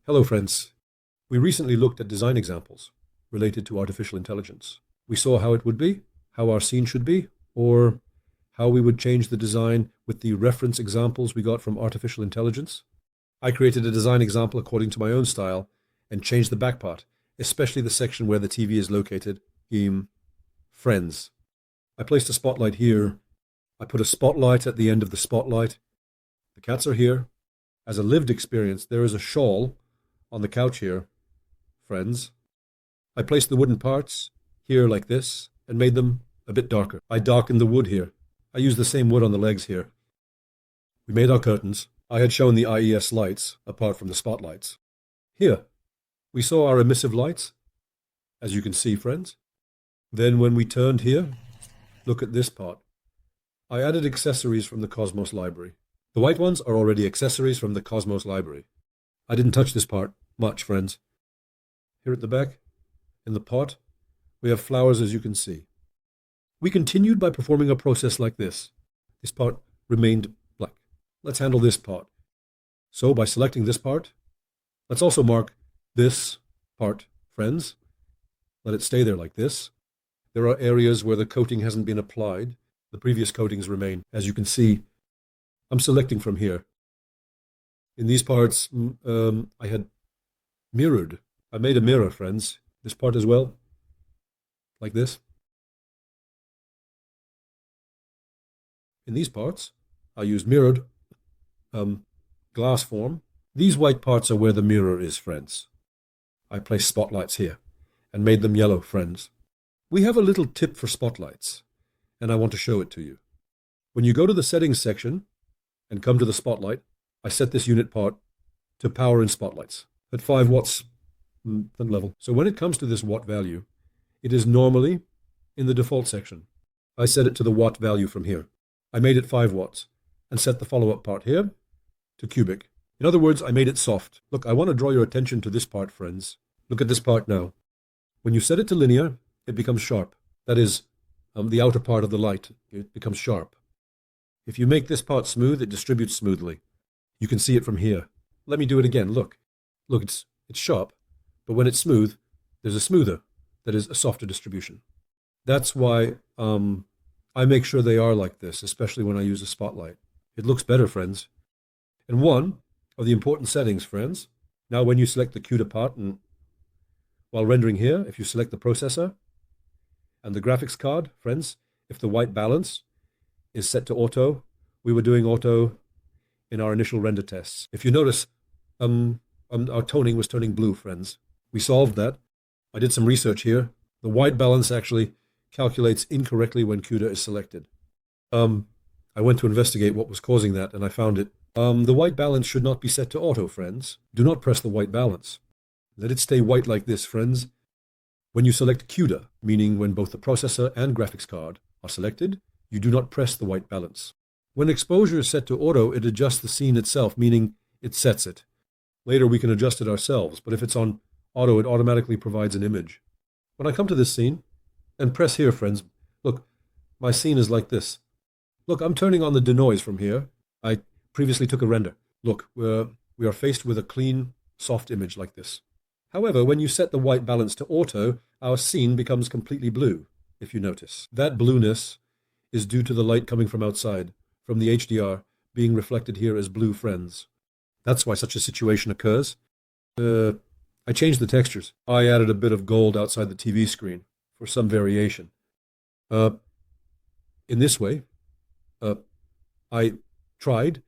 Hello, friends. We recently looked at design examples related to artificial intelligence. We saw how it would be, how our scene should be, or how we would change the design with the reference examples we got from artificial intelligence. I created a design example according to my own style and changed the back part, especially the section where the TV is located, in Friends. I placed a spotlight here. I put a spotlight at the end of the spotlight. The cats are here. As a lived experience, there is a shawl on the couch here, Friends. I placed the wooden parts here like this and made them a bit darker. I darkened the wood here. I used the same wood on the legs here. We made our curtains. I had shown the IES lights apart from the spotlights. Here, we saw our emissive lights, as you can see, friends. Then when we turned here, look at this part. I added accessories from the Cosmos library. The white ones are already accessories from the Cosmos library. I didn't touch this part much, friends. Here at the back, in the pot, we have flowers, as you can see. We continued by performing a process like this. This part remained black. Let's handle this part. So by selecting this part, let's also mark this part, friends. Let it stay there like this. There are areas where the coating hasn't been applied. The previous coatings remain. As you can see, I'm selecting from here. In these parts, I had mirrored. I made a mirror, friends. This part as well, like this. In these parts, I used mirrored glass form. These white parts are where the mirror is, friends. I placed spotlights here and made them yellow, friends. We have a little tip for spotlights, and I want to show it to you. When you go to the settings section and come to the spotlight, I set this unit part to power in spotlights at 5 watts level. So when it comes to this watt value, it is normally in the default section. I set it to the watt value from here. I made it 5 watts and set the follow-up part here to cubic. In other words, I made it soft. Look, I want to draw your attention to this part, friends. Look at this part now. When you set it to linear, it becomes sharp. That is, the outer part of the light. It becomes sharp. If you make this part smooth, it distributes smoothly. You can see it from here. Let me do it again. Look, it's sharp, but when it's smooth, there's a smoother, that is a softer distribution. That's why I make sure they are like this, especially when I use a spotlight. It looks better, friends. And one of the important settings, friends, now when you select the CUDA part, and while rendering here, if you select the processor and the graphics card, friends, if the white balance is set to auto, we were doing auto in our initial render tests. If you notice, our toning was turning blue, friends. We solved that. I did some research here. The white balance actually calculates incorrectly when CUDA is selected. I went to investigate what was causing that, and I found it. The white balance should not be set to auto, friends. Do not press the white balance. Let it stay white like this, friends. When you select CUDA, meaning when both the processor and graphics card are selected, you do not press the white balance. When exposure is set to auto, it adjusts the scene itself, meaning it sets it. Later we can adjust it ourselves, but if it's on auto, it automatically provides an image. When I come to this scene and press here, friends, look, my scene is like this. Look, I'm turning on the denoise from here. I previously took a render. Look, we are faced with a clean, soft image like this. However, when you set the white balance to auto, our scene becomes completely blue, if you notice. That blueness is due to the light coming from outside, from the HDR, being reflected here as blue, friends. That's why such a situation occurs. I changed the textures. I added a bit of gold outside the TV screen for some variation. In this way, I tried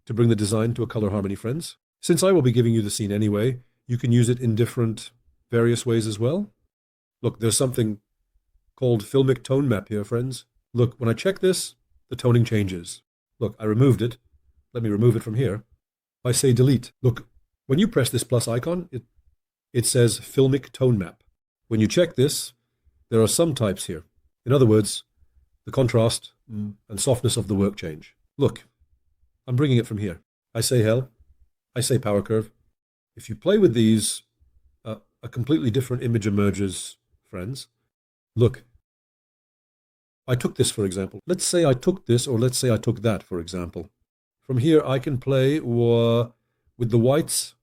to bring the design to a color harmony, friends. Since I will be giving you the scene anyway, you can use it in different, various ways as well. Look, there's something called filmic tone map here, friends. Look, when I check this, the toning changes. Look, I removed it. Let me remove it from here. I say delete. Look, when you press this plus icon, it says filmic tone map. When you check this, there are some types here. In other words, the contrast and softness of the work change. Look, I'm bringing it from here. I say hell. I say power curve. If you play with these, a completely different image emerges, friends. Look, I took this, for example. Let's say I took this, or let's say I took that, for example. From here, I can play with the whites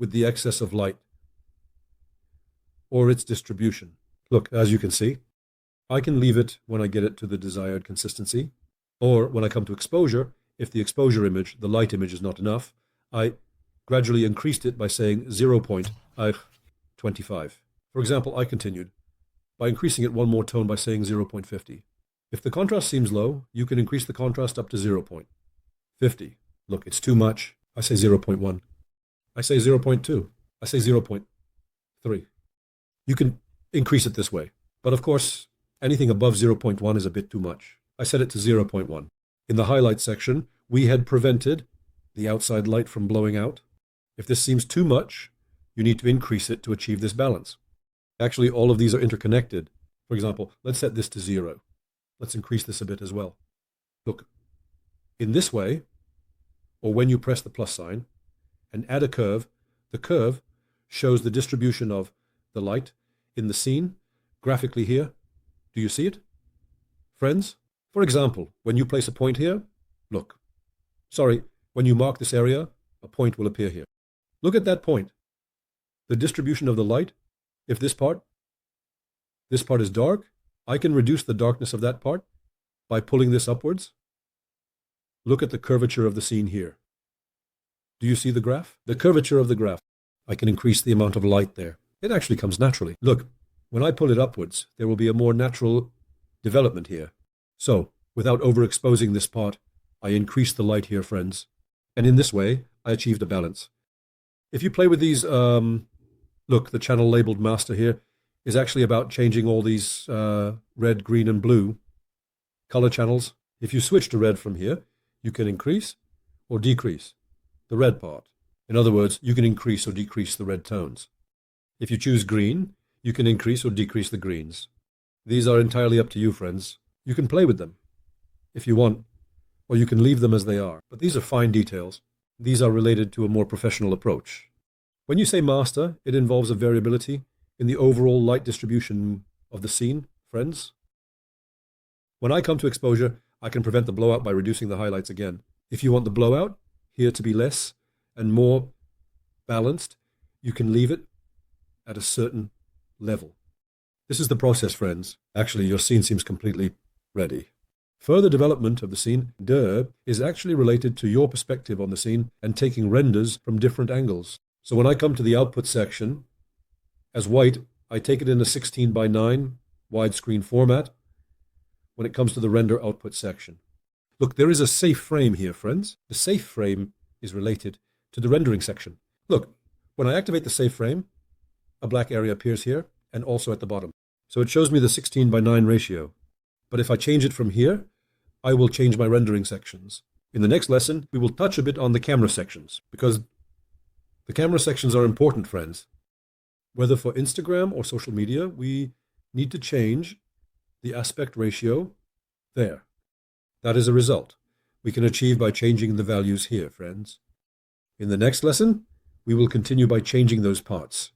with the excess of light or its distribution. Look, as you can see, I can leave it when I get it to the desired consistency, or when I come to exposure, if the exposure image, the light image, is not enough, I gradually increased it by saying 0.25. For example, I continued by increasing it one more tone by saying 0.50. If the contrast seems low, you can increase the contrast up to 0.50. Look, it's too much. I say 0.1. I say 0.2. I say 0.3. You can increase it this way. But of course, anything above 0.1 is a bit too much. I set it to 0.1. In the highlight section, we had prevented the outside light from blowing out. If this seems too much, you need to increase it to achieve this balance. Actually, all of these are interconnected. For example, let's set this to 0. Let's increase this a bit as well. Look, in this way, or when you press the plus sign and add a curve, the curve shows the distribution of the light in the scene graphically here. Do you see it, friends? For example, when you place a point here, look. Sorry, when you mark this area, a point will appear here. Look at that point. The distribution of the light, if this part is dark, I can reduce the darkness of that part by pulling this upwards. Look at the curvature of the scene here. Do you see the graph? The curvature of the graph. I can increase the amount of light there. It actually comes naturally. Look, when I pull it upwards, there will be a more natural development here. So, without overexposing this part, I increase the light here, friends. And in this way, I achieved a balance. If you play with these, look, the channel labeled master here is actually about changing all these red, green, and blue color channels. If you switch to red from here, you can increase or decrease the red part. In other words, you can increase or decrease the red tones. If you choose green, you can increase or decrease the greens. These are entirely up to you, friends. You can play with them if you want, or you can leave them as they are. But these are fine details. These are related to a more professional approach. When you say master, it involves a variability in the overall light distribution of the scene, friends. When I come to exposure, I can prevent the blowout by reducing the highlights again. If you want the blowout here to be less and more balanced, you can leave it at a certain level. This is the process, friends. Actually, your scene seems completely ready. Further development of the scene, is actually related to your perspective on the scene and taking renders from different angles. So when I come to the output section, as white, I take it in a 16:9 widescreen format when it comes to the render output section. Look, there is a safe frame here, friends. The safe frame is related to the rendering section. Look, when I activate the safe frame, a black area appears here and also at the bottom. So it shows me the 16:9 ratio. But if I change it from here, I will change my rendering sections. In the next lesson, we will touch a bit on the camera sections, because the camera sections are important, friends. Whether for Instagram or social media, we need to change the aspect ratio there. That is a result we can achieve by changing the values here, friends. In the next lesson, we will continue by changing those parts.